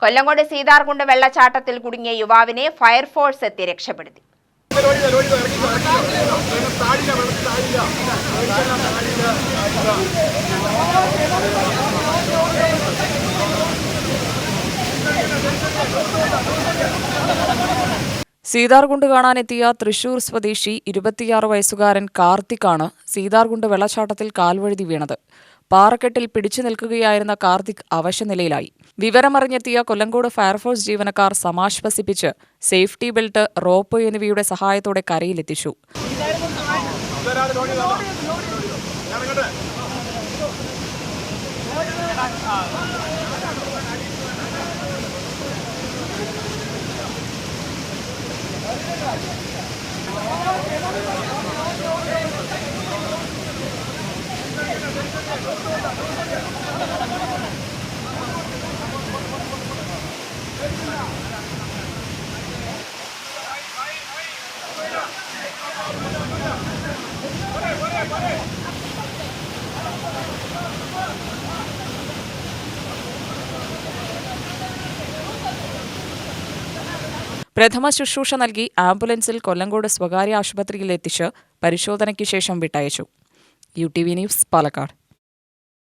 കൊല്ലങ്കോട് സീതാർകുണ്ട് വെള്ളച്ചാട്ടത്തിൽ കുടുങ്ങിയ യുവാവിനെ ഫയർഫോഴ്സ് എത്തി രക്ഷപ്പെടുത്തി. സീതാർകുണ്ട് കാണാനെത്തിയ തൃശൂർ സ്വദേശി 26 വയസ്സുകാരൻ കാർത്തിക്കാണ് സീതാർകുണ്ട് വെള്ളച്ചാട്ടത്തിൽ കാൽവഴുതി വീണത്. പാറക്കെട്ടിൽ പിടിച്ചു നിൽക്കുകയായിരുന്ന കാർത്തിക് അവശനിലയിലായി. വിവരമറിഞ്ഞെത്തിയ കൊല്ലങ്കോട് ഫയർഫോഴ്സ് ജീവനക്കാർ സമാശ്വസിപ്പിച്ച് സേഫ്റ്റി ബെൽറ്റ്, റോപ്പ് എന്നിവയുടെ സഹായത്തോടെ കരയിലെത്തിച്ചു. പ്രഥമ ശുശ്രൂഷ നൽകി ആംബുലൻസിൽ കൊല്ലങ്കോട് സ്വകാര്യ ആശുപത്രിയിൽ എത്തിച്ച് പരിശോധനയ്ക്ക് ശേഷം വിട്ടയച്ചു. UTV news, Palakkad.